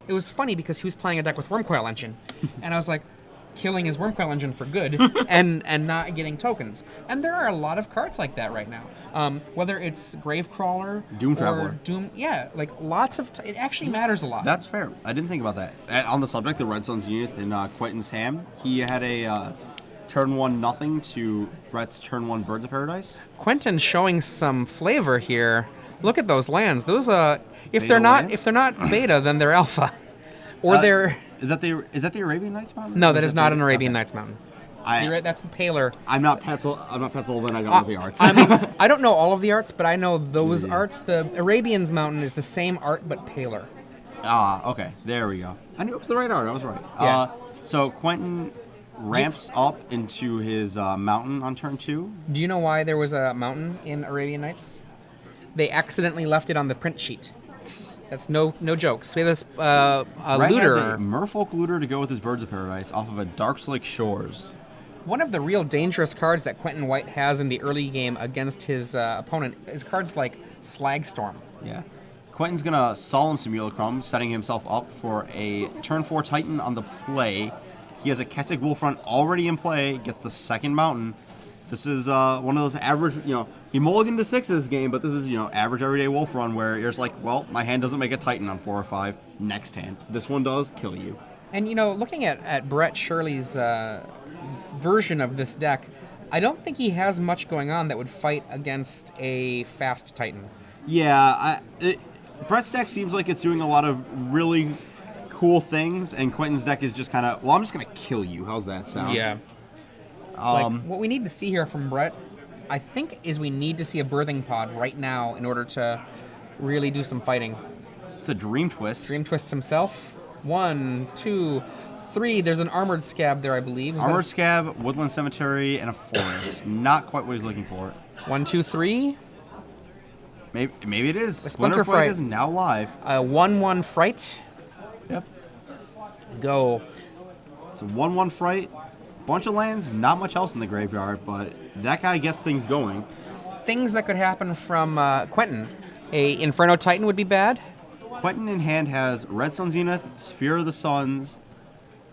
It was funny because he was playing a deck with Wormcoil Engine, and I was like, killing his Wormcoil Engine for good and not getting tokens. And there are a lot of cards like that right now. Whether it's Gravecrawler, Doom or Traveler. yeah, like lots of. It actually matters a lot. That's fair. I didn't think about that. On the subject, the Red Suns unit in Quentin's hand, he had a turn 1 nothing to Brett's turn 1 Birds of Paradise. Quentin showing some flavor here. Look at those lands. Those if Beta they're not lands? if they're not beta, then they're alpha, or they're. Is that the Arabian Nights mountain? No, Or that is not an Arabian okay. Nights mountain. I, That's paler. I'm not penciled in. I don't know the arts. I mean, I don't know all of the arts, but I know those arts. The Arabian's mountain is the same art but paler. Okay. There we go. I knew it was the right art. I was right. Yeah. So Quentin ramps up into his mountain on turn 2. Do you know why there was a mountain in Arabian Nights? They accidentally left it on the print sheet. That's no jokes. We have this a Brett looter. has a Merfolk looter to go with his Birds of Paradise off of a Darkslick Shores. One of the real dangerous cards that Quentin White has in the early game against his opponent is cards like Slagstorm. Yeah. Quentin's gonna Solemn Simulacrum, setting himself up for a turn 4 Titan on the play. He has a Keswick Wolfront already in play, gets the second mountain. This is one of those average, he mulliganed to 6 this game, but this is, average everyday Wolf run where you're just like, well, my hand doesn't make a Titan on 4 or 5. Next hand. This one does kill you. And, looking at Brett Shirley's version of this deck, I don't think he has much going on that would fight against a fast Titan. Yeah, Brett's deck seems like it's doing a lot of really cool things, and Quentin's deck is just kind of, well, I'm just going to kill you. How's that sound? Yeah. What we need to see here from Brett, I think, is we need to see a birthing pod right now in order to really do some fighting. It's a Dream Twist. Dream Twists himself. 1, 2, 3. There's an Armored Scab there, I believe. Armored Scab, Woodland Cemetery, and a Forest. Not quite what he's looking for. 1, 2, 3. Maybe it is. Splinter Fright Fright is now live. 1/1 Fright. Yep. Go. It's a 1/1 Fright. Bunch of lands, not much else in the graveyard, but that guy gets things going. Things that could happen from Quentin. A Inferno Titan would be bad. Quentin in hand has Red Sun Zenith, Sphere of the Suns,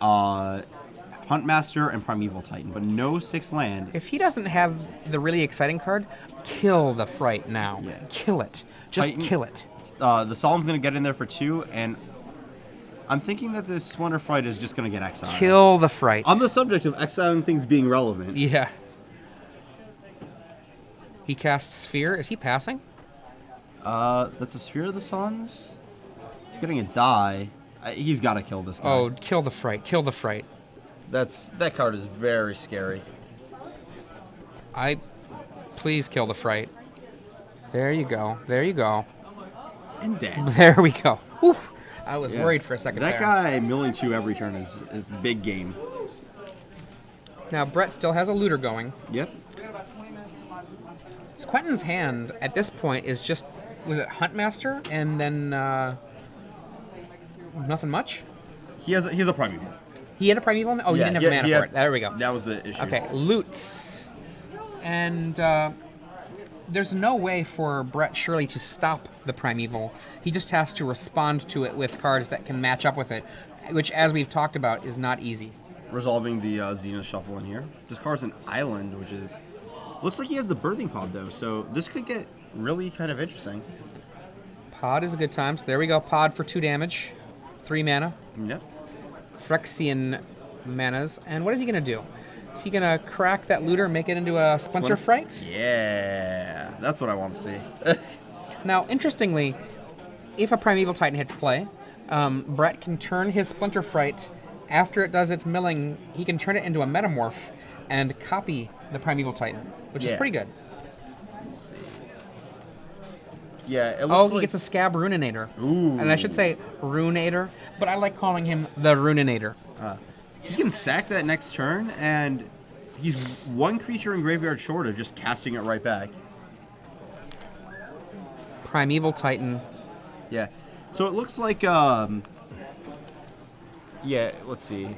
Huntmaster, and Primeval Titan, but no 6 land. If he doesn't have the really exciting card, kill the Fright now. Yeah. Kill it. Just Titan, kill it. The Solemn's going to get in there for 2, and I'm thinking that this Splinter Fright is just going to get exiled. Kill the Fright. On the subject of exiling things being relevant. Yeah. He casts Sphere. Is he passing? That's a Sphere of the Suns. He's getting a die. He's got to kill this guy. Oh, kill the Fright. Kill the Fright. That card is very scary. Please kill the Fright. There you go. There you go. And dead. There we go. Whew. I was worried for a second That there. guy milling 2 every turn is big game. Now, Brett still has a looter going. Yep. So Quentin's hand, at this point, is just... Was it Huntmaster? And then... nothing much? He has a Primeval. He had a Primeval? Oh, he didn't have mana for it. There we go. That was the issue. Okay, loots. And there's no way for Brett Shirley to stop the Primeval. He just has to respond to it with cards that can match up with it, which, as we've talked about, is not easy. Resolving the Zenith Shuffle in here. Discards an island, which is... Looks like he has the Birthing Pod, though, so this could get really kind of interesting. Pod is a good time. So there we go. Pod for 2 damage. 3 mana. Yep. Phyrexian manas. And what is he going to do? Is he going to crack that looter and make it into a Splinter Fright? Yeah. That's what I want to see. Now, interestingly, if a Primeval Titan hits play, Brett can turn his Splinter Fright. After it does its milling, he can turn it into a Metamorph and copy the Primeval Titan, which is pretty good. Let's see. Yeah, it looks he gets a Scab Runinator. Ooh. And I should say Runator, but I like calling him the Runinator. He can sack that next turn, and he's 1 creature in graveyard short of just casting it right back. Primeval Titan. Yeah. So it looks like, yeah, let's see.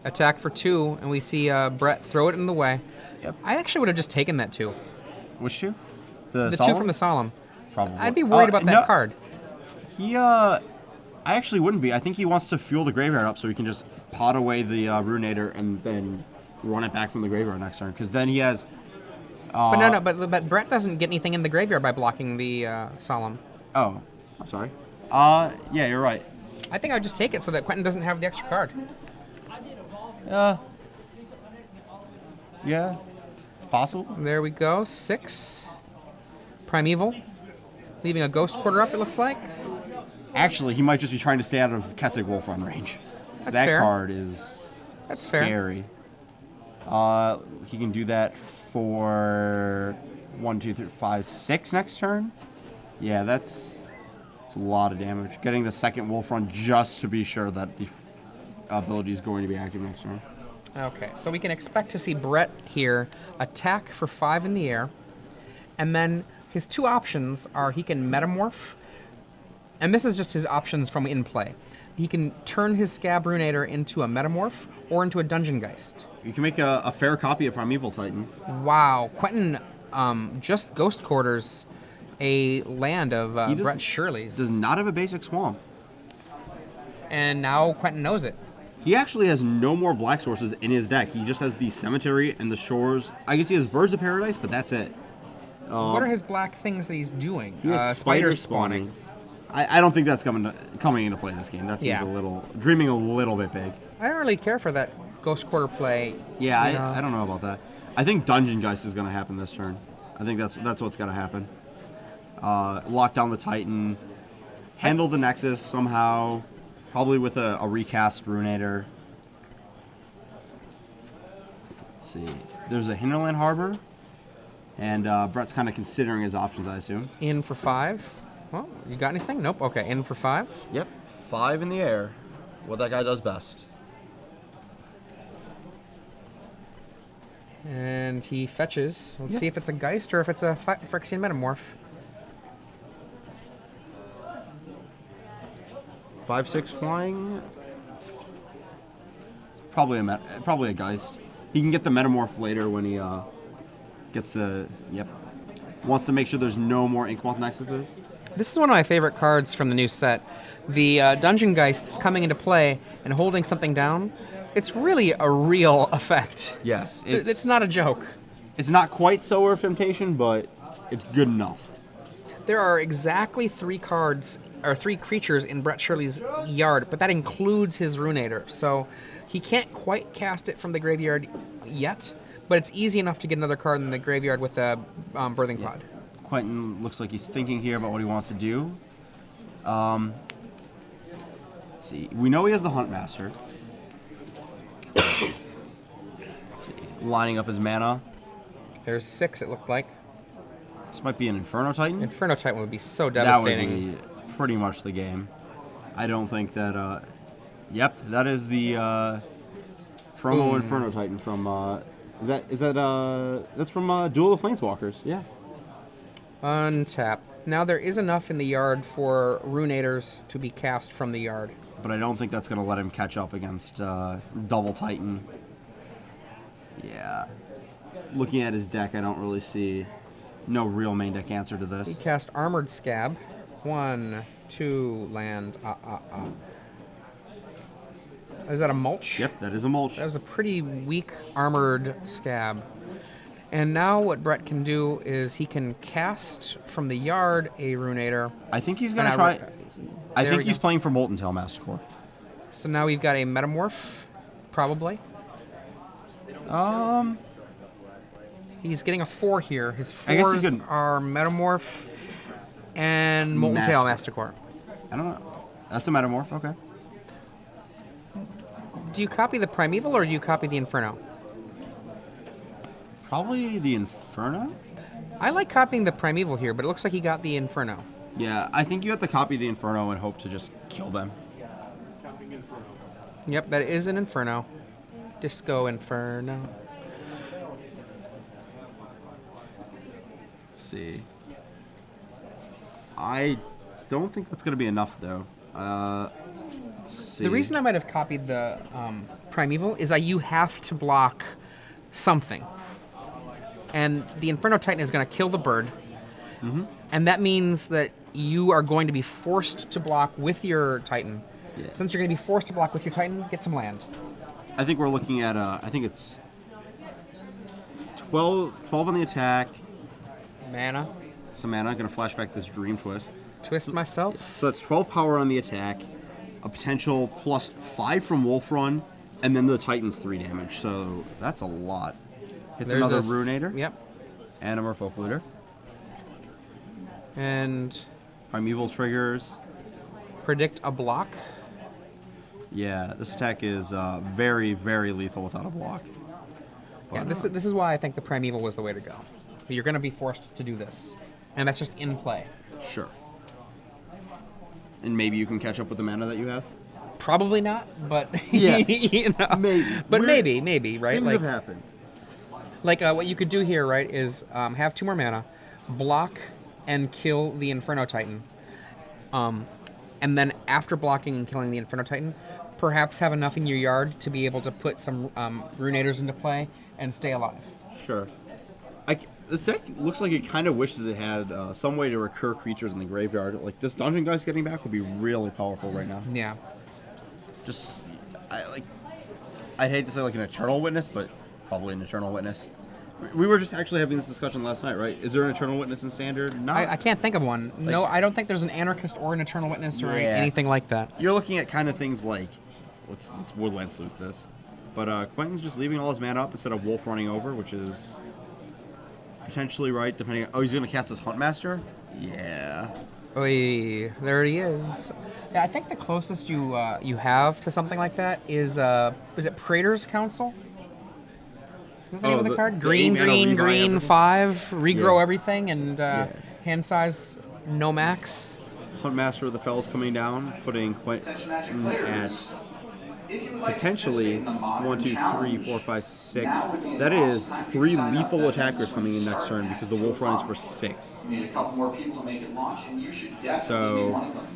Attack for 2, and we see Brett throw it in the way. Yep. I actually would have just taken that 2. Which 2? The Solemn? 2 from the Solemn. Probably. I'd be worried about that card. He I actually wouldn't be. I think he wants to fuel the graveyard up so he can just pot away the Ruinator and then run it back from the graveyard next turn. Because then he has... but no, but Brett doesn't get anything in the graveyard by blocking the Solemn. Oh, I'm sorry. Yeah, you're right. I think I would just take it so that Quentin doesn't have the extra card. Yeah, possible. There we go. 6. Primeval. Leaving a Ghost Quarter up, it looks like. Actually, he might just be trying to stay out of Kessig Wolf Run range. So That's that fair. card is scary. He can do that for 1, 2, 3, 5, 6 next turn. Yeah, that's a lot of damage. Getting the second Wolf Run just to be sure that the ability is going to be active next turn. Okay, so we can expect to see Brett here attack for 5 in the air, and then his 2 options are he can Metamorph, and this is just his options from in play. He can turn his Scab Ruinator into a Metamorph or into a Dungeon Geist. You can make a fair copy of Primeval Titan. Wow, Quentin just Ghost Quarters a land of Brett Shirley's. Does not have a basic Swamp. And now Quentin knows it. He actually has no more black sources in his deck. He just has the Cemetery and the Shores. I guess he has Birds of Paradise, but that's it. What are his black things that he's doing? He has spider spawning. I don't think that's coming into play this game. That seems dreaming a little bit big. I don't really care for that Ghost Quarter play. Yeah, I don't know about that. I think Dungeon Geist is going to happen this turn. I think that's what's going to happen. Lock down the Titan, handle the Nexus somehow, probably with a recast Ruinator. Let's see. There's a Hinterland Harbor, and Brett's kind of considering his options, I assume. In for 5. Well, you got anything? Nope. Okay, in for 5. Yep, 5 in the air. What that guy does best. And he fetches. Let's see if it's a Geist or if it's a Phyrexian Metamorph. 5/6 flying. Probably a Geist. He can get the Metamorph later when he gets the wants to make sure there's no more Inkmoth Nexuses. This is one of my favorite cards from the new set. The Dungeon Geists coming into play and holding something down. It's really a real effect. Yes, it's not a joke. It's not quite Sower of Temptation, but it's good enough. There are exactly 3 creatures in Brett Shirley's yard, but that includes his Ruinator. So he can't quite cast it from the graveyard yet, but it's easy enough to get another card in the graveyard with a Birthing Pod. Quentin looks like he's thinking here about what he wants to do. Let's see. We know he has the Huntmaster. Let's see. Lining up his mana. There's 6, it looked like. This might be an Inferno Titan. Inferno Titan would be so devastating. That would be pretty much the game. I don't think that... Yep, that is the promo Inferno Titan from... That's from Duel of Planeswalkers, yeah. Untap. Now there is enough in the yard for Ruinators to be cast from the yard. But I don't think that's going to let him catch up against Double Titan. Yeah. Looking at his deck, I don't really see no real main deck answer to this. He cast Armored Scab. 1, 2, land. Is that a mulch? Yep, that is a mulch. That was a pretty weak Armored Scab. And now what Brett can do is he can cast from the yard a Ruinator. I think he's going to try... I think he's playing for Molten Tail Mastercore. So now we've got a Metamorph, probably. He's getting a 4 here. His 4s are Metamorph and Molten Tail Mastercore. I don't know. That's a Metamorph, okay. Do you copy the Primeval or do you copy the Inferno? Probably the Inferno? I like copying the Primeval here, but it looks like he got the Inferno. Yeah, I think you have to copy the Inferno and hope to just kill them. Yep, that is an Inferno. Disco Inferno. Let's see. I don't think that's going to be enough, though. Let's see. The reason I might have copied the Primeval is that you have to block something. And the Inferno Titan is going to kill the bird. Mm-hmm. And that means that you are going to be forced to block with your Titan. Yeah. Since you're going to be forced to block with your Titan, get some land. I think we're looking at, I think it's 12 on the attack. Mana. Some mana. I'm going to flashback this Dream Twist. Twist myself. So that's 12 power on the attack, a potential +5 from Wolf Run, and then the Titan's 3 damage. So that's a lot. Hits There's another a Ruinator. Yep. And a Merfolk Looter. And Primeval triggers. predict a block. Yeah, this attack is very, very lethal without a block. Yeah, this is why I think the Primeval was the way to go. You're going to be forced to do this. And that's just in play. Sure. And maybe you can catch up with the mana that you have? Probably not, but Yeah, you know. maybe. But maybe, right? Things have happened. Like what you could do here, right, is have 2 more mana, block and kill the Inferno Titan. And then after blocking and killing the Inferno Titan, perhaps have enough in your yard to be able to put some Ruinators into play and stay alive. Sure. This deck looks like it kind of wishes it had some way to recur creatures in the graveyard. Like, this Dungeon Geist getting back would be really powerful right now. Yeah. Just, I'd hate to say like an Eternal Witness, but probably an Eternal Witness. We were just actually having this discussion last night, right? Is there an Eternal Witness in Standard? No. I can't think of one. Like, no, I don't think there's an Anarchist or an Eternal Witness or Yeah. anything like that. You're looking at kind of things like, let's Woodland Sleuth this. But Quentin's just leaving all his mana up instead of Wolf running over, which is potentially right, depending on... Oh, he's going to cast this Huntmaster? Yeah. Oy, there he is. Yeah, I think the closest you have to something like that is it Praetor's Council? Is that the name of the card? the Green, 8 mana rebuy green, everything? 5, regrow Yeah. everything, and hand size no max. Huntmaster of the Fells coming down, putting Quentin at potentially 1, 2, 3, 4, 5, 6. That is 3 lethal attackers coming in next turn because the Wolf Run is for 6. You need a couple more people to make it launch, and you should definitely So, be one of them.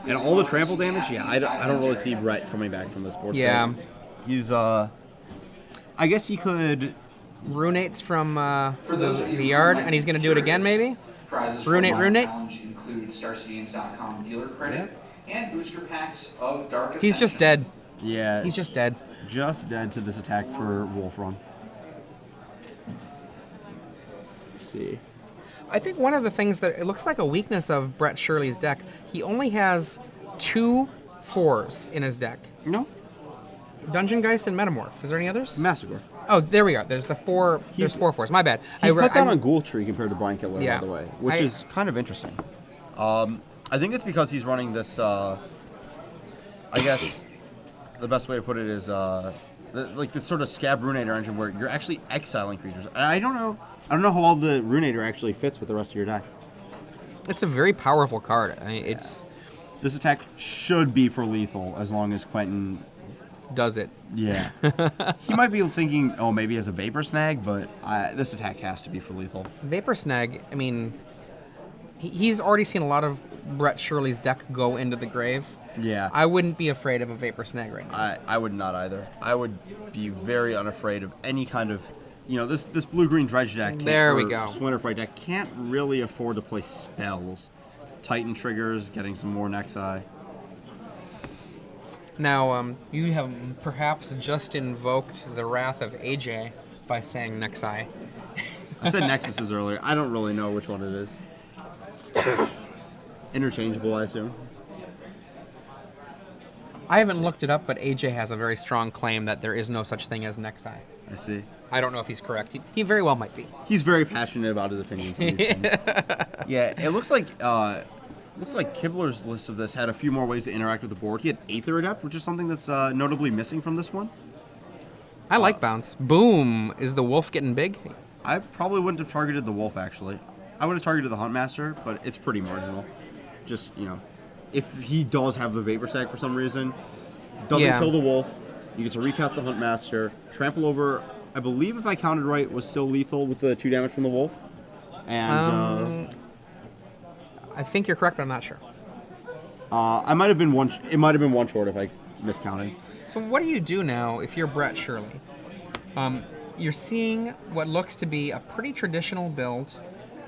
and all the trample damage, yeah, I don't really see Brett coming back from this board. Yeah. So he's, I guess he could... Runates from the yard, and he's going to do it again, maybe? Prizes Runate, from runate. Challenge include StarCityGames.com dealer credit and booster packs of Dark He's just Ascension. dead. Yeah, He's just dead. just dead to this attack for Wolf Run. Let's see. I think one of the things that it looks like a weakness of Brett Shirley's deck, he only has 2 4s in his deck. No? Dungeon Geist and Metamorph. Is there any others? Massacre. Oh, there we are. There's the 4. There's 4 4s. My bad. He's cut down I- on Ghoul Tree compared to Brian Kittler, Yeah. by the way, which is kind of interesting. I think it's because he's running this, I guess the best way to put it is like this sort of Scab Ruinator engine where you're actually exiling creatures. And I don't know how well the Ruinator actually fits with the rest of your deck. It's a very powerful card. I mean, it's This attack should be for lethal as long as Quentin... does it. Yeah. He might be thinking, oh, maybe he has a Vapor Snag, but this attack has to be for lethal. Vapor Snag, I mean, he's already seen a lot of Brett Shirley's deck go into the grave. Yeah. I wouldn't be afraid of a Vapor Snag right now. I would not either. I would be very unafraid of any kind of, this blue-green dredge deck. There we or go. Splinter Fight deck can't really afford to play spells. Titan triggers, getting some more Nexi. Now, you have perhaps just invoked the wrath of AJ by saying Nexi. I said Nexuses earlier. I don't really know which one it is. Interchangeable, I assume. I haven't looked it up, but AJ has a very strong claim that there is no such thing as Nexi. I see. I don't know if he's correct. He very well might be. He's very passionate about his opinions on these things. Yeah, it looks like Kibler's list of this had a few more ways to interact with the board. He had Aether Adept, which is something that's notably missing from this one. I like bounce. Boom! Is the wolf getting big? I probably wouldn't have targeted the wolf, actually. I would have targeted the Huntmaster, but it's pretty marginal. Just, if he does have the Vapor Sack for some reason, doesn't Yeah. kill the wolf, you get to recast the Huntmaster, trample over, I believe if I counted right, was still lethal with the 2 damage from the wolf. And, I think you're correct, but I'm not sure. I might have been one. It might have been one short if I miscounted. So what do you do now if you're Brett Shirley? You're seeing what looks to be a pretty traditional build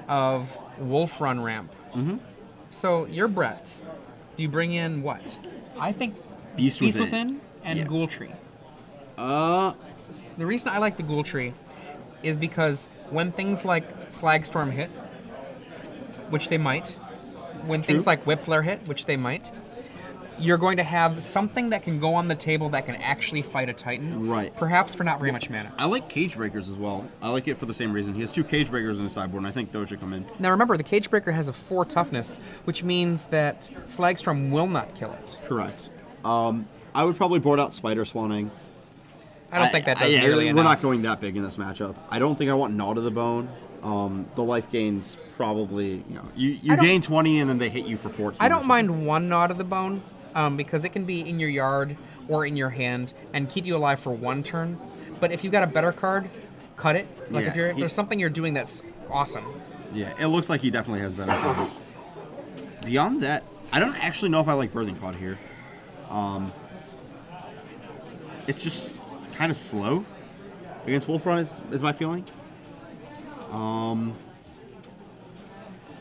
of Wolf Run Ramp. Mm-hmm. So you're Brett. Do you bring in what? I think Beast Within and Yeah. Ghoul Tree. Uh, The reason I like the Ghoul Tree is because when things like Slagstorm hit, which they might, when things like Whip Flare hit, which they might, you're going to have something that can go on the table that can actually fight a Titan. Right. Perhaps for not very much mana. I like Cage Breakers as well. I like it for the same reason. He has 2 Cage Breakers in his sideboard, and I think those should come in. Now remember, the Cage Breaker has a 4 toughness, which means that Slagstorm will not kill it. Correct. I would probably board out Spider Swanning. I don't think that does nearly enough. We're not going that big in this matchup. I don't think I want Gnaw to the Bone. The life gain's probably, you gain 20 and then they hit you for 14. I don't mind 1 Gnaw to the Bone, because it can be in your yard or in your hand and keep you alive for 1 turn. But if you've got a better card, cut it. Like if there's something you're doing that's awesome. Yeah, it looks like he definitely has better cards. Beyond that, I don't actually know if I like Birthing Pod here. It's just kind of slow against Wolfrun is my feeling.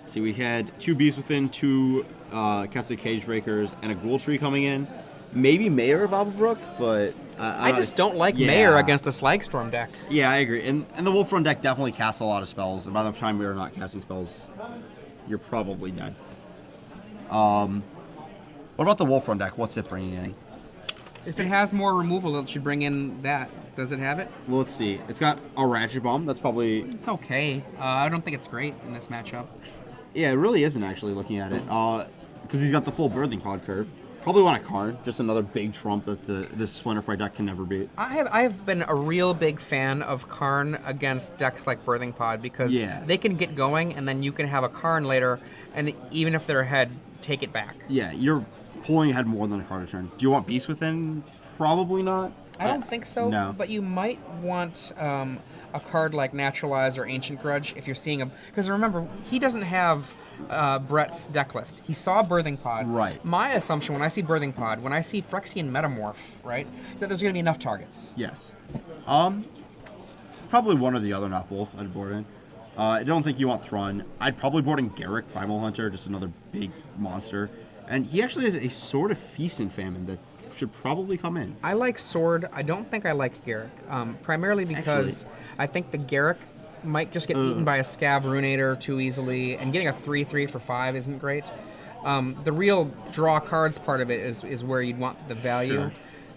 See, we had 2 Beasts Within, 2 Kesset Cage Breakers, and a Ghoul Tree coming in. Maybe Mayor of Avabrook, but I just don't like Mayor against a Slagstorm deck. Yeah, I agree. And the Wolfrun deck definitely casts a lot of spells, and by the time we are not casting spells, you're probably dead. What about the Wolfrun deck? What's it bringing in? If it has more removal, it should bring in that. Does it have it? Well, let's see. It's got a Ratchet Bomb. That's probably... It's okay. I don't think it's great in this matchup. Yeah, it really isn't actually looking at it. Because he's got the full Birthing Pod curve. Probably want a Karn. Just another big trump that this Splinterfry deck can never beat. I have been a real big fan of Karn against decks like Birthing Pod because they can get going and then you can have a Karn later and even if they're ahead, take it back. Yeah, you're pulling ahead more than a card a turn. Do you want Beast Within? Probably not. I don't think so, no. But you might want a card like Naturalize or Ancient Grudge if you're seeing a... Because remember, he doesn't have Brett's deck list. He saw Birthing Pod. Right. My assumption when I see Birthing Pod, when I see Phyrexian Metamorph, right, is that there's going to be enough targets. Yes. Probably one or the other, not both, I'd board in. I don't think you want Thrun. I'd probably board in Garruk, Primal Hunter, just another big monster. And he actually has a Sword of Feast and Famine that should probably come in. I like Sword. I don't think I like Garruk, primarily because I think the Garruk might just get eaten by a Scab Ruinator too easily, and getting a 3/3 for 5 isn't great. The real draw cards part of it is where you'd want the value. Sure.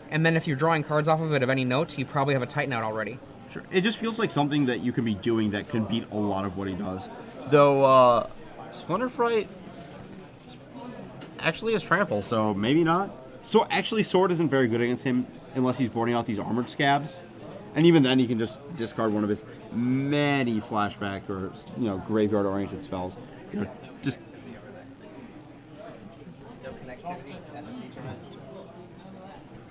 And then if you're drawing cards off of it of any note, you probably have a Titan out already. Sure. It just feels like something that you can be doing that can beat a lot of what he does. Though, Splinterfright actually has Trample, so maybe not. So actually, Sword isn't very good against him unless he's boarding out these Armored Scabs. And even then, he can just discard one of his many flashback or, graveyard-oriented spells. Just...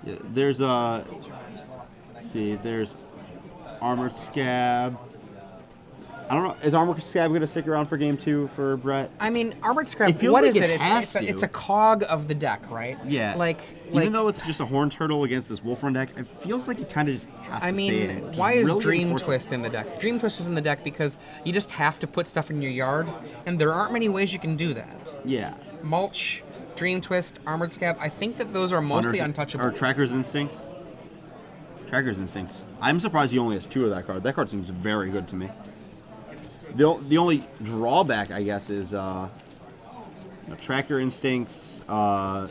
Yeah, there's let's see, there's Armored Scab. I don't know. Is Armored Scab going to stick around for game 2 for Brett? I mean, Armored Scab, it feels what like is it? It's a cog of the deck, right? Yeah. Even though it's just a Horn Turtle against this Wolfrun deck, it feels like it kind of just has to stay in. Why is Dream Twist in the deck? Dream Twist is in the deck because you just have to put stuff in your yard, and there aren't many ways you can do that. Yeah. Mulch, Dream Twist, Armored Scab, I think that those are mostly untouchable. Or Tracker's Instincts. Tracker's Instincts. I'm surprised he only has 2 of that card. That card seems very good to me. The only drawback, I guess, is Tracker Instincts. The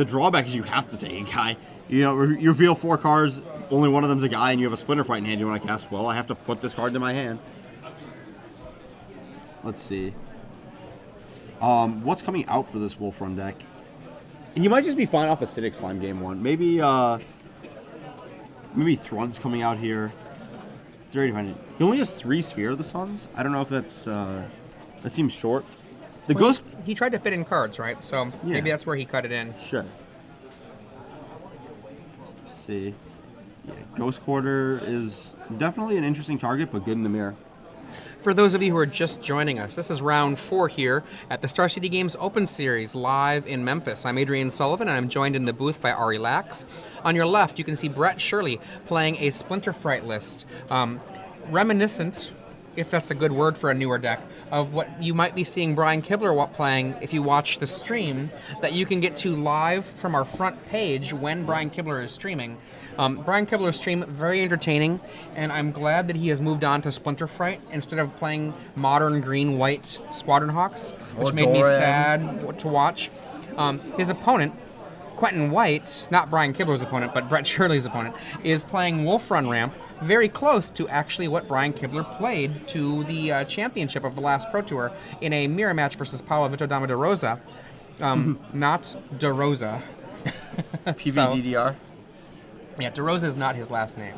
drawback is you have to take a guy. You reveal 4 cards, only one of them's a guy, and you have a Splinterfright in hand you want to cast. Well, I have to put this card into my hand. Let's see. What's coming out for this Wolfrun deck? And you might just be fine off Acidic Slime game 1. Maybe Thrun's coming out here. It's already fine. He only has 3 Sphere of the Suns. I don't know if that's that seems short. Ghost. He tried to fit in cards, right? So maybe that's where he cut it in. Sure. Let's see. Yeah, Ghost Quarter is definitely an interesting target, but good in the mirror. For those of you who are just joining us, this is round 4 here at the Star City Games Open Series live in Memphis. I'm Adrian Sullivan, and I'm joined in the booth by Ari Lax. On your left, you can see Brett Shirley playing a Splinterfright list, reminiscent if that's a good word for a newer deck, of what you might be seeing Brian Kibler playing if you watch the stream that you can get to live from our front page when Brian Kibler is streaming. Brian Kibler's stream, very entertaining, and I'm glad that he has moved on to Splinter Fright instead of playing modern green-white Squadron Hawks, which made me sad to watch. His opponent, Quentin White, not Brian Kibler's opponent, but Brett Shirley's opponent, is playing Wolf Run Ramp, very close to actually what Brian Kibler played to the championship of the last Pro Tour in a mirror match versus Paolo Vito Dama de Rosa. Not De Rosa. PVDDR? Yeah, De Rosa is not his last name.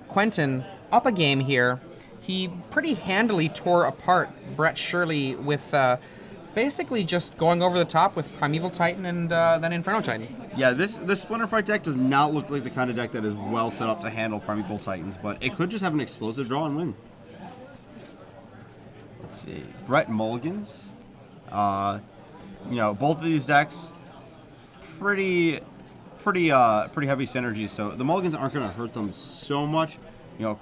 Quentin, up a game here, he pretty handily tore apart Brett Shirley with basically just going over the top with Primeval Titan and then Inferno Titan. Yeah, this Splinter Fight deck does not look like the kind of deck that is well set up to handle Primeval Titans, but it could just have an explosive draw and win. Let's see. Brett mulligans. Both of these decks pretty heavy synergy, so the mulligans aren't going to hurt them so much.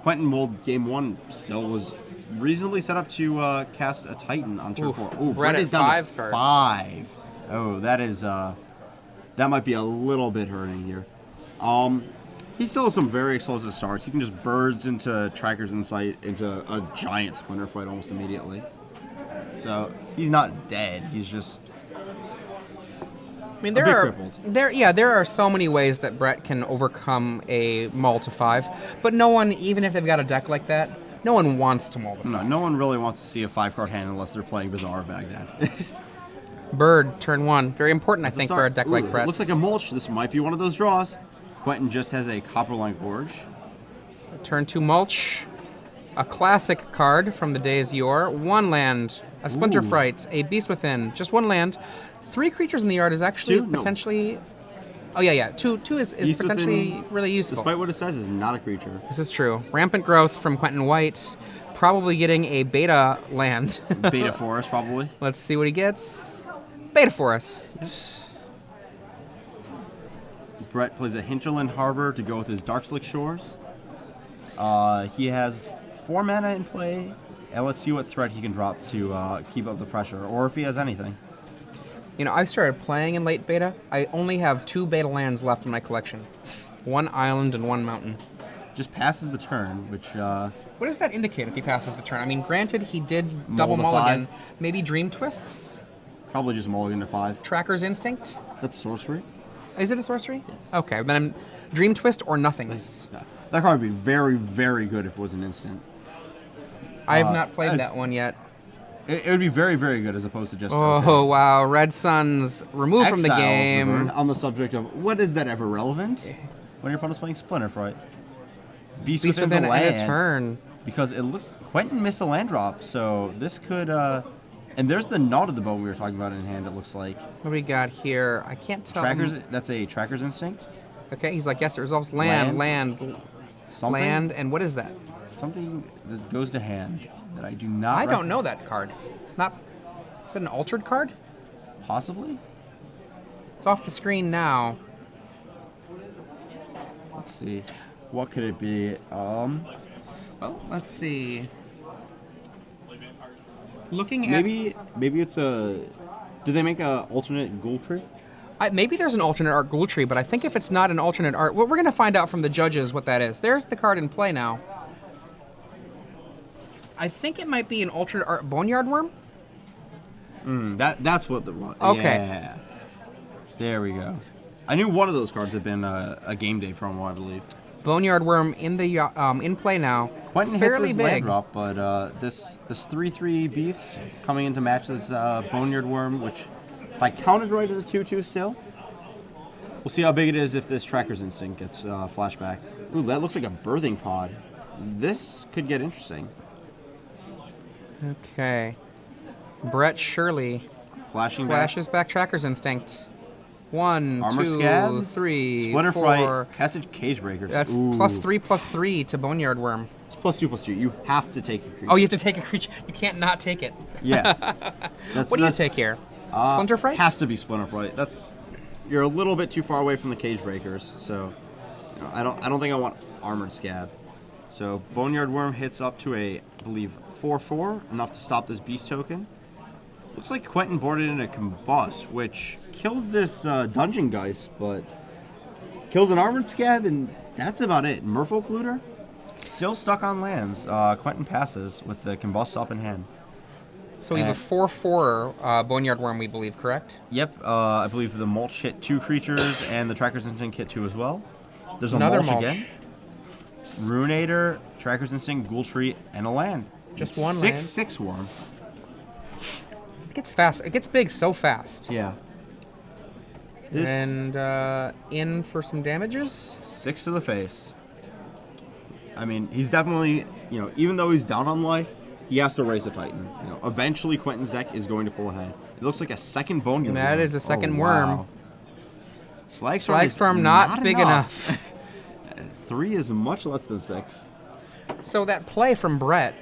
Quentin Mold game 1 still was reasonably set up to cast a Titan on turn 4. Ooh, Brett is down to 5. Oh, that is that might be a little bit hurting here. He still has some very explosive starts. He can just birds into Trackers Insight into a giant Splinter Fight almost immediately. So he's not dead. He's just there are so many ways that Brett can overcome a mull to 5, but no one, even if they've got a deck like that, no one wants to mull to 5. No one really wants to see a 5-card hand unless they're playing Bizarre Baghdad. Bird, turn 1. Very important, I think, for a deck like Brett's. It looks like a mulch. This might be one of those draws. Quentin just has a Copperline Gorge. Turn 2 mulch. A classic card from the days yore. 1 land, a Splinter Fright, a Beast Within. Just 1 land. 3 creatures in the yard is actually potentially... No. Oh, yeah. 2 is potentially really useful. Despite what it says, is not a creature. This is true. Rampant Growth from Quentin White. Probably getting a beta land. Beta Forest, probably. Let's see what he gets. Beta Forest. Brett plays a Hinterland Harbor to go with his Darkslick Shores. He has 4 mana in play, and let's see what threat he can drop to keep up the pressure, or if he has anything. I started playing in late beta. I only have 2 beta lands left in my collection. 1 island and 1 mountain. Just passes the turn, which... What does that indicate if he passes the turn? I mean, granted, he did double mulligan. Maybe Dream Twists? Probably just mulligan to 5. Tracker's Instinct? That's sorcery. Is it a sorcery? Yes. Okay, then Dream Twist or nothing. Yeah. That card would be very, very good if it was an instant. I have not played that one yet. It would be very, very good as opposed to just... wow. Red Sun's removed from the game. On the subject of, what is that ever relevant? When your opponent's playing Splinter Fright. Beast Within a land. A turn. Because it looks... Quentin missed a land drop, so this could... and there's the Knot of the Bone we were talking about in hand, it looks like. What do we got here? I can't tell. That's a Tracker's Instinct? Okay, he's like, yes, it resolves land. Something? Land, and what is that? Something that goes to hand that I do not... I don't know that card. Is it an altered card? Possibly? It's off the screen now. Let's see. What could it be? Well, let's see. Looking at... Maybe it's a... Do they make a alternate Ghoul Tree? Maybe there's an alternate art Ghoul Tree, but I think if it's not an alternate art... Well, we're going to find out from the judges what that is. There's the card in play now. I think it might be an alternate art Boneyard Worm? That's what the... Okay. Yeah. There we go. I knew one of those cards had been a game day promo, I believe. Boneyard Worm in the in play now. Quentin fairly hits his big. land drop, but this 3/3 beast coming in to match this Boneyard Worm, which, if I counted right, is a 2/2 still. We'll see how big it is if this Tracker's Instinct gets flashback. Ooh, that looks like a birthing pod. This could get interesting. Okay. Brett Shirley flashes back Tracker's Instinct. 1, Armor 2, Scab, 3, Splinter 4. Fright, Casted Cage Breakers. That's +3/+3 to Boneyard Worm. It's +2/+2. You have to take a creature. Oh, you have to take a creature. You can't not take it. Yes. What do you take here? Splinter Fright? Has to be Splinter Fright. You're a little bit too far away from the Cage Breakers, so I don't think I want Armored Scab. So Boneyard Worm hits up to a, I believe, 4/4, enough to stop this beast token. Looks like Quentin boarded in a Combust, which kills this Dungeon Geist, but kills an Armored Scab, and that's about it. Merfolk Looter, still stuck on lands. Quentin passes with the Combust up in hand. So we have a 4/4 Boneyard Worm, we believe, correct? Yep, I believe the Mulch hit 2 creatures, and the Tracker's Instinct hit 2 as well. There's a Another mulch again. Ruinator, Tracker's Instinct, Ghoul Tree, and a land. Just one land. 6/6 Worm. It gets fast. It gets big so fast. Yeah. And in for some damages. 6 to the face. I mean, he's definitely, even though he's down on life, he has to raise a Titan. Eventually Quentin's deck is going to pull ahead. It looks like a second Boneyard Worm. That is a second worm. Slagstorm not big enough. 3 is much less than 6. So that play from Brett,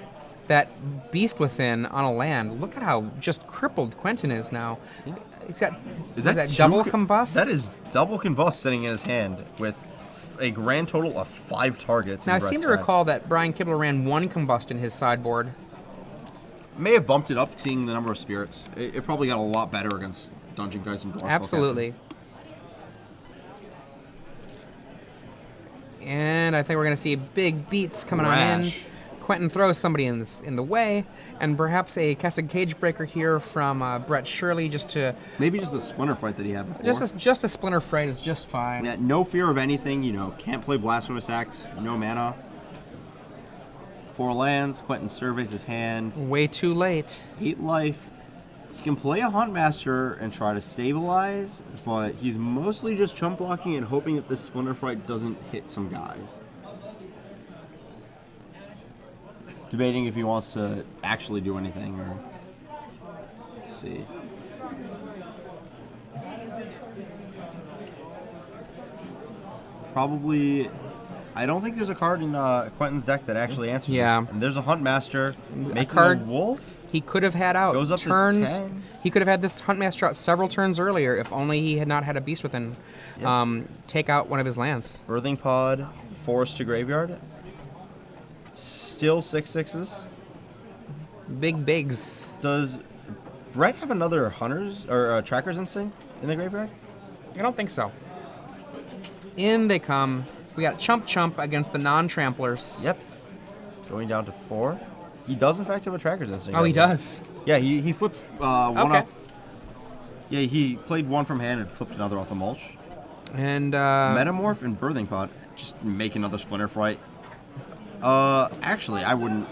that Beast Within on a land, look at how just crippled Quentin is now. Yeah. He's got, Is that double Combust? That is double Combust sitting in his hand with a grand total of 5 targets. Now I seem to recall that Brian Kibler ran 1 Combust in his sideboard. May have bumped it up, seeing the number of spirits. It probably got a lot better against Dungeon Geist and Dwarf. Absolutely. And I think we're going to see big beats coming on in. Quentin throws somebody in the way, and perhaps a Kessig Cage Breaker here from Brett Shirley, just to maybe just a Splinter Fright that he had before. Just a Splinter Fright is just fine. Yeah, no fear of anything. Can't play Blasphemous Axe. No mana. 4 lands. Quentin surveys his hand. Way too late. 8 life. He can play a Huntmaster and try to stabilize, but he's mostly just chump blocking and hoping that this Splinter Fright doesn't hit some guys. Debating if he wants to actually do anything, or let's see. Probably, I don't think there's a card in Quentin's deck that actually answers this. And there's a Huntmaster making a wolf. He could have had out goes up turns. To 10. He could have had this Huntmaster out several turns earlier if only he had not had a Beast Within take out one of his lands. Birthing Pod, Forest to Graveyard. Still 6/6s. Big bigs. Does Brett have another Hunter's or Tracker's Instinct in the graveyard? I don't think so. In they come. We got Chump Chump against the non-tramplers. Yep. Going down to 4. He does in fact have a Tracker's Instinct. Oh, he does? Yeah, he flipped one okay. off. Yeah, he played 1 from hand and flipped another off the mulch. And Metamorph and Birthing Pod. Just make another Splinter Fright. Actually, I wouldn't.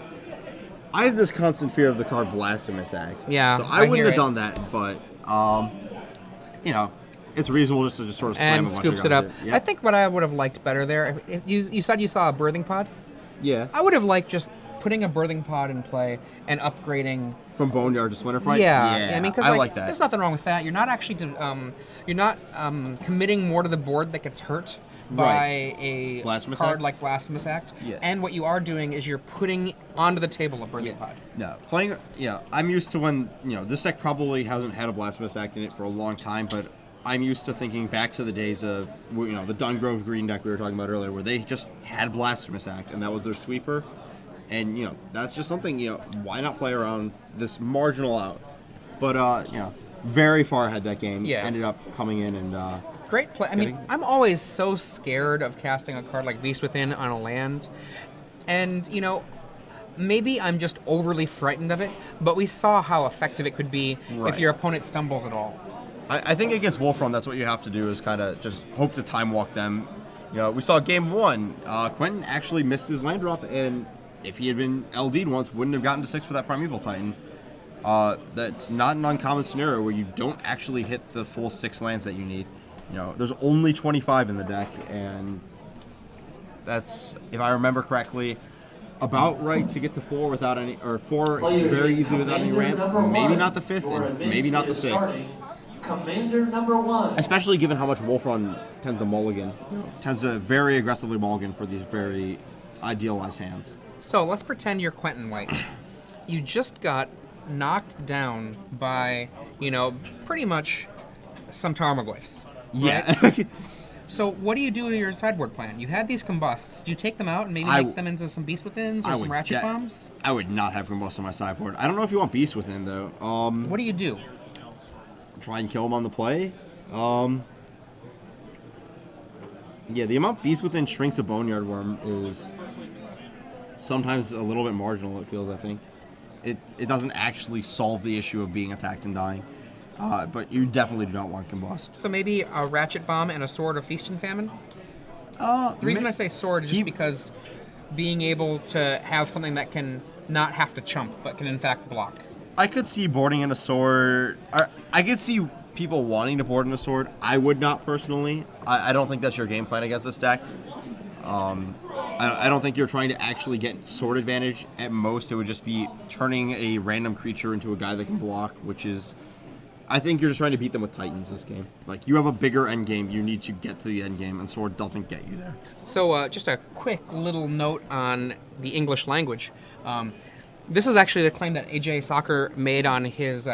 I have this constant fear of the card Blasphemous Act. Yeah, so I wouldn't have done that, but it's reasonable just to sort of slam and a bunch scoops of it up. Yep. I think what I would have liked better there, if you said you saw a Birthing Pod. Yeah. I would have liked just putting a Birthing Pod in play and upgrading from Boneyard to Splinter Fright. Yeah, I mean, because like that. There's nothing wrong with that. You're not actually committing more to the board that gets hurt by a Blasphemous card Act? like Blasphemous Act. Yeah. And what you are doing is you're putting onto the table a Birthing Pod. No, playing. Yeah, I'm used to when this deck probably hasn't had a Blasphemous Act in it for a long time, but I'm used to thinking back to the days of the Dungrove Green deck we were talking about earlier, where they just had Blasphemous Act and that was their sweeper, and that's just something why not play around this marginal out, but very far ahead that game. Yeah. Ended up coming in and. Great play. I mean, I'm always so scared of casting a card like Beast Within on a land. And, maybe I'm just overly frightened of it, but we saw how effective it could be if your opponent stumbles at all. I think against Wolfram, that's what you have to do is kind of just hope to time walk them. We saw game 1. Quentin actually missed his land drop, and if he had been LD'd once, wouldn't have gotten to 6 for that Primeval Titan. That's not an uncommon scenario where you don't actually hit the full 6 lands that you need. There's only 25 in the deck, and that's, if I remember correctly, about right to get to 4 without any, or 4 very easily without any ramp. Maybe not the 5th, and maybe not the 6th. Commander number 1. Especially given how much Wolf Run tends to mulligan. Tends to very aggressively mulligan for these very idealized hands. So let's pretend you're Quentin White. You just got knocked down by, pretty much some Tarmogoyfs. Yeah. Right? So what do you do to your sideboard plan? You had these combusts. Do you take them out and maybe make them into some Beast Withins or some Ratchet Bombs? I would not have combust on my sideboard. I don't know if you want Beast Within, though. What do you do? Try and kill him on the play. Yeah, the amount Beast Within shrinks a Boneyard Worm is sometimes a little bit marginal, it feels, I think. It doesn't actually solve the issue of being attacked and dying. But you definitely do not want Combust. So maybe a Ratchet Bomb and a Sword of Feast and Famine? The reason I say Sword is just because being able to have something that can not have to chump, but can in fact block. I could see boarding in a Sword. I could see people wanting to board in a Sword. I would not personally. I don't think that's your game plan against this deck. I don't think you're trying to actually get sword advantage. At most, it would just be turning a random creature into a guy that can block, which is... I think you're just trying to beat them with Titans this game. Like, you have a bigger end game, you need to get to the end game, and sword doesn't get you there. So, just a quick little note on the English language. This is actually the claim that AJ Soccer made on his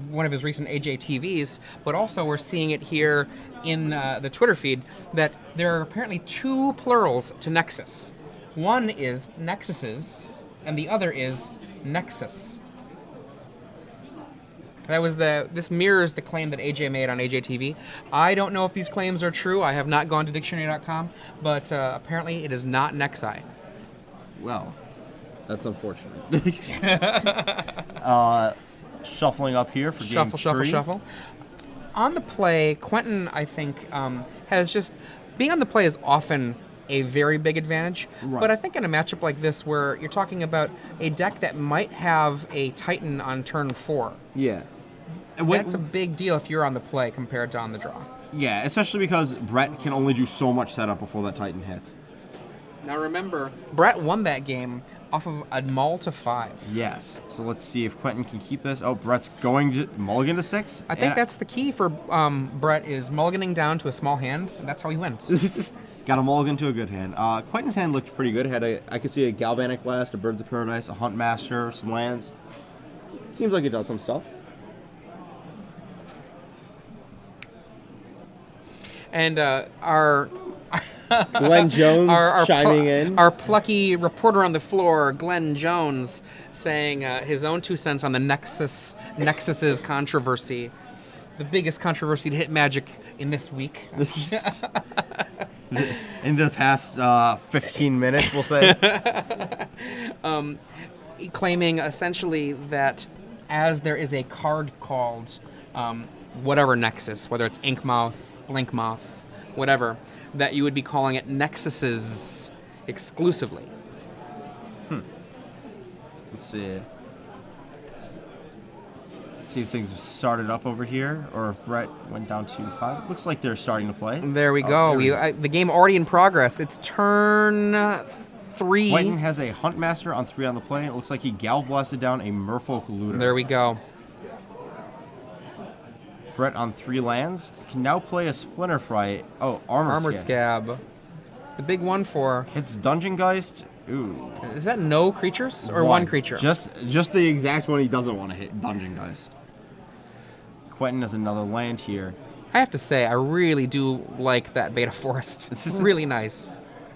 one of his recent AJ TVs, but also we're seeing it here in the Twitter feed that there are apparently 2 plurals to Nexus. One is Nexuses, and the other is Nexus. This mirrors the claim that AJ made on AJ TV. I don't know if these claims are true. I have not gone to dictionary.com, but apparently it is not Nexi. Well, that's unfortunate. Shuffling up here for game 3. Shuffle. On the play, Quentin, I think, has just... Being on the play is often a very big advantage, right. But I think in a matchup like this where you're talking about a deck that might have a Titan on turn 4. Yeah. That's a big deal if you're on the play compared to on the draw. Yeah, especially because Brett can only do so much setup before that Titan hits. Now remember, Brett won that game off of a Mull to 5. Yes. So let's see if Quentin can keep this. Oh, Brett's going to mulligan to 6. I think that's the key for Brett is mulliganing down to a small hand. And that's how he wins. Got a mulligan to a good hand. Quentin's hand looked pretty good. I could see a Galvanic Blast, a Birds of Paradise, a Hunt Master, some lands. Seems like it does some stuff. And our Glenn Jones chiming in. Our plucky reporter on the floor, Glenn Jones, saying his own 2 cents on the Nexus's controversy. The biggest controversy to hit Magic in this week. In the past 15 minutes, we'll say. Claiming essentially that as there is a card called whatever Nexus, whether it's Inkmouth, Blinkmouth, whatever, that you would be calling it Nexuses exclusively. Let's see. See if things have started up over here, or if Brett went down to 5. Looks like they're starting to play. There we go. The game already in progress. It's turn 3. Quentin has a Hunt Master on 3 on the play, and it looks like he Galv Blasted down a Merfolk Looter. There we go. Brett on 3 lands can now play a Splinter Fright. Oh, Armored Scab. The big 1/4. It's Dungeon Geist. Ooh. Is that no creatures or one creature? Just the exact one he doesn't want to hit, Dungeon Geist. Quentin has another land here. I have to say, I really do like that Beta Forest. It's really nice.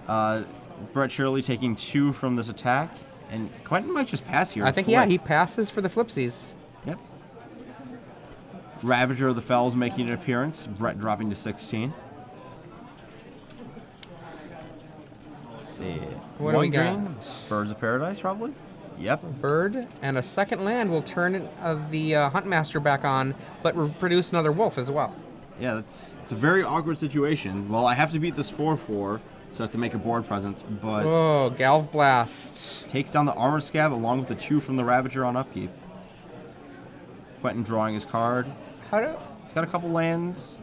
Brett Shirley taking 2 from this attack, and Quentin might just pass here. I think, yeah, he passes for the flipsies. Yep. Ravager of the Fells making an appearance. Brett dropping to 16. Let's see. What do we got? Birds of Paradise, probably? Yep. Bird, and a second land will turn the Hunt Master back on, but produce another wolf as well. Yeah, it's a very awkward situation. Well, I have to beat this 4/4, so I have to make a board presence, but... Oh, Galv Blast. Takes down the Armored Scab along with the 2 from the Ravager on upkeep. Quentin drawing his card. He's got a couple lands.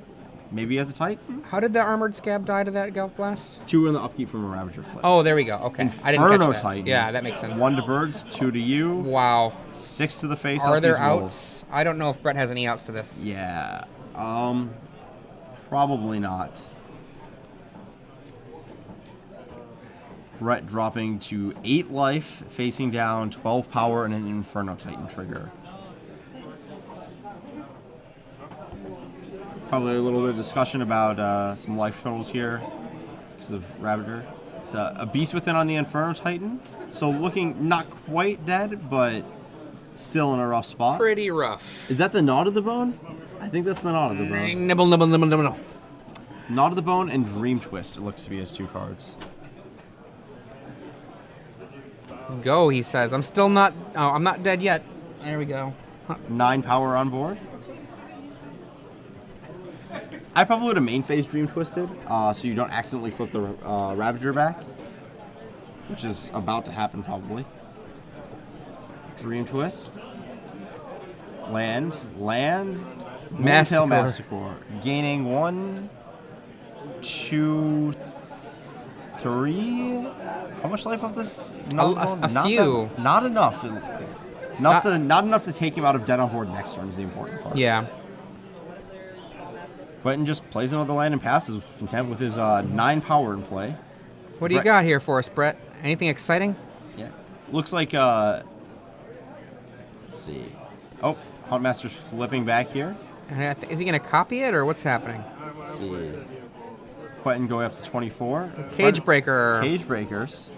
Maybe he has a Titan. How did the Armored Scab die to that Galv Blast? 2 in the upkeep from a Ravager flip. Oh, there we go. Okay. Inferno I didn't catch that. Titan. Yeah, that makes sense. 1 to birds, 2 to you. Wow. 6 to the face. Are there outs? I don't know if Brett has any outs to this. Yeah. Probably not. Brett dropping to 8 life, facing down 12 power and an Inferno Titan trigger. Probably a little bit of discussion about some life totals here because of Ravager. It's a Beast Within on the Inferno Titan, so looking not quite dead, but still in a rough spot. Pretty rough. Is that the Knot of the Bone? I think that's the Knot of the Bone. Nibble, nibble, nibble, nibble, nibble. Knot of the Bone and Dream Twist, it looks to be his 2 cards. Go, he says. I'm still not... Oh, I'm not dead yet. There we go. Huh. 9 power on board. I probably would have main phase Dream Twisted, so you don't accidentally flip the Ravager back, which is about to happen probably. Dream Twist. Land. Massacre. Massacre. Gaining 1, 2, 3. How much life of this? A few. Not enough. Not enough to take him out of dead on board next turn is the important part. Yeah. Quentin just plays another land and passes, content with his 9 power in play. What do you got here for us, Brett? Anything exciting? Yeah. Looks like, let's see. Oh, Huntmaster's flipping back here. Is he going to copy it, or what's happening? Let's see. Quentin going up to 24. Cage Breaker. Cage Breakers.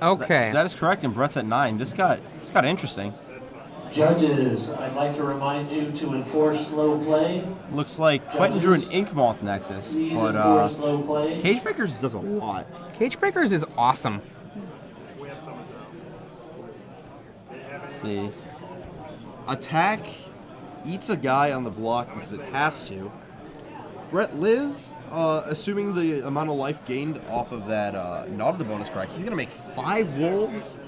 Okay. That is correct, and Brett's at 9. This got interesting. Judges, I'd like to remind you to enforce slow play. Looks like Quentin drew an Ink Moth Nexus, Please but enforce slow play. Cage Breakers does a lot. Cage Breakers is awesome. Let's see. Attack eats a guy on the block because it has to. Brett lives, assuming the amount of life gained off of that Knot of the Bone is correct. He's going to make 5 wolves.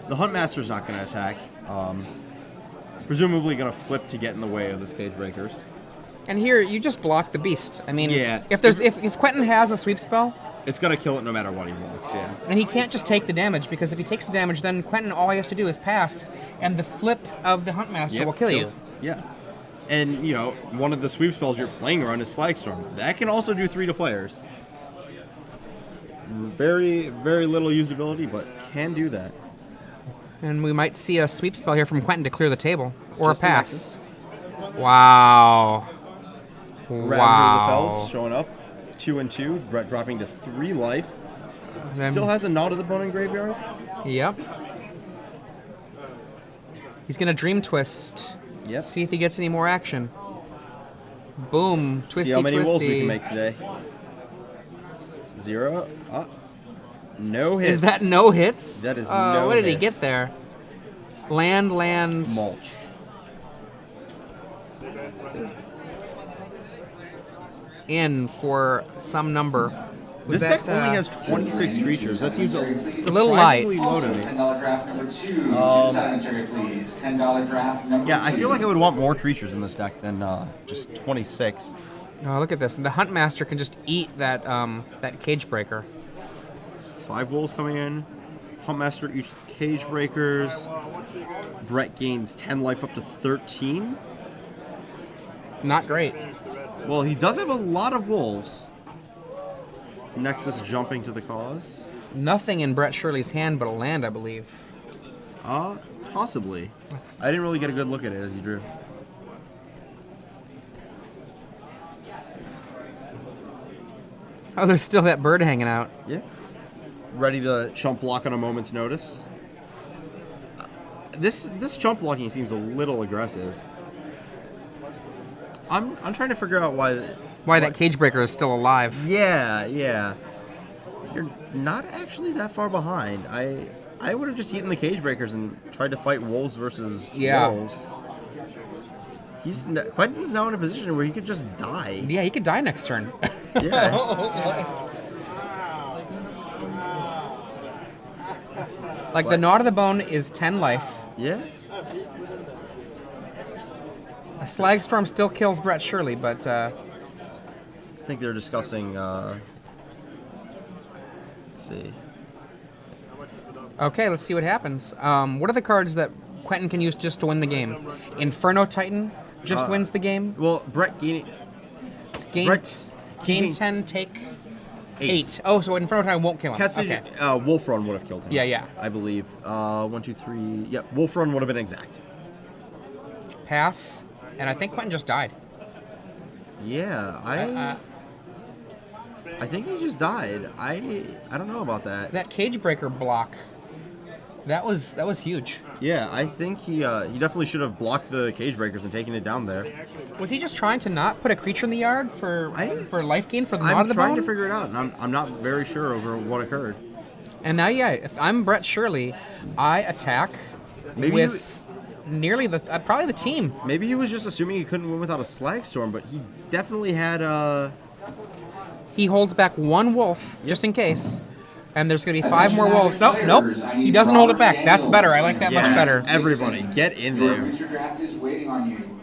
The Huntmaster's not going to attack. Presumably going to flip to get in the way of this Cage Breakers. And here, you just block the beast. I mean, Yeah. if Quentin has a sweep spell, It's going to kill it no matter what he blocks, yeah. and he can't just take the damage, because if he takes the damage, then Quentin, all he has to do is pass, and the flip of the Huntmaster Yep, will kill you. Yeah. And, you know, one of the sweep spells you're playing around is Slagstorm. That can also do 3 to players. Very, very little usability, but can do that. And we might see a sweep spell here from Quentin to clear the table, or Just a a pass. Wow. Ravager Wow. the Fells showing up. 2 and 2. Brett dropping to 3 life. Then- Still has a Knot of the Bone in graveyard. Yep. He's gonna Dream Twist. Yep. See if he gets any more action. Boom. Twisty, See how many twisty. wolves we can make today. 0. No hits. Is that no hits? That is no What did he hits. get there? Land. Mulch. In for some number. Was This deck that, only has 26 creatures. That seems little light. surprisingly low to me. $10 draft number 2. Choose cemetery, please. $10 draft number 2. Yeah, I feel like I would want more creatures in this deck than just 26. Oh, look at this. The Huntmaster can just eat that that Cage Breaker. 5 wolves coming in. Huntmaster each Cage Breakers. Brett gains 10 life up to 13. Not great. Well, he does have a lot of wolves. Nexus jumping to the cause. Nothing in Brett Shirley's hand but a land, I believe. Possibly. I didn't really get a good look at it as he drew. Oh, there's still that bird hanging out. Yeah. Ready to chump block on a moment's notice. This chump blocking seems a little aggressive. I'm trying to figure out Why that Cage Breaker is still alive. Yeah. You're not actually that far behind. I would have just eaten the Cage Breakers and tried to fight wolves versus wolves. Quentin's now in a position where he could just die. Yeah, he could die next turn. Yeah. Like the Knot of the Bone is 10 life. Yeah. A Slagstorm still kills Brett Shirley, but I think they're discussing. Let's see. okay, let's see what happens. What are the cards that Quentin can use just to win the game? Inferno Titan just wins the game. Well, Brett gaining. It's gain, Brett gain gained 10, take 8. Oh, so Inferno Titan won't kill him. Okay. Wolf Run would have killed him. Yeah. I believe. 1, 2, 3. Yep, Wolf Run would have been exact. Pass. And I think Quentin just died. Yeah, I think he just died. I don't know about that. That cage breaker block. That was huge. Yeah, I think he definitely should have blocked the cage breakers and taken it down there. Was he just trying to not put a creature in the yard for life gain for the Knot I'm of the trying to Bone? figure it out, and I'm not very sure over what occurred. And now, yeah, if I'm Brett Shirley, I attack with nearly probably the team. Maybe he was just assuming he couldn't win without a Slag Storm, but he definitely had He holds back one wolf just in case. And there's going to be 5 more wolves. Nope. He doesn't hold it back. That's better. I like that much better. Everybody, get in Your there. booster draft is waiting on you.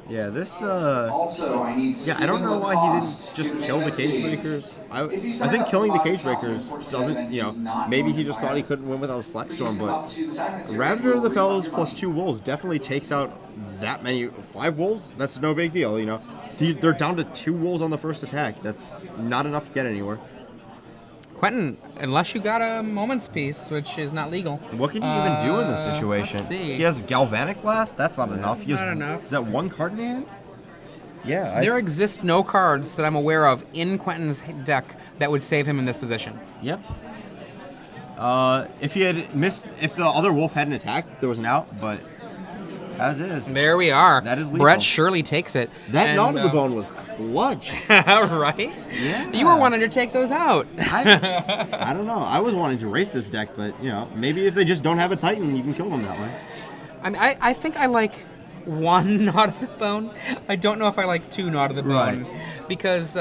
Yeah, this. Also, I need. Yeah, I don't know why he didn't just kill the cage breakers. I think killing the cage breakers doesn't, maybe he just thought he couldn't win without a Slack Storm, but Raptor of the Fellows plus 2 wolves definitely takes out that many. 5 wolves? That's no big deal, They're down to 2 wolves on the first attack. That's not enough to get anywhere. Quentin, unless you got a Moment's Piece, which is not legal. What can he even do in this situation? Let's see. He has Galvanic Blast? That's not enough. Not enough. Is that 1 card in hand? Yeah. There exist no cards that I'm aware of in Quentin's deck that would save him in this position. Yep. If he had missed, if the other wolf hadn't attacked, there was an out, but as is. There we are. That is lethal. Brett Shirley takes it. That Knot of the Bone was clutch. Right? Yeah. You were wanting to take those out. I don't know. I was wanting to race this deck, but, maybe if they just don't have a Titan, you can kill them that way. I mean, I think I like 1 Knot of the Bone. I don't know if I like 2 Knot of the Bone. Right. Because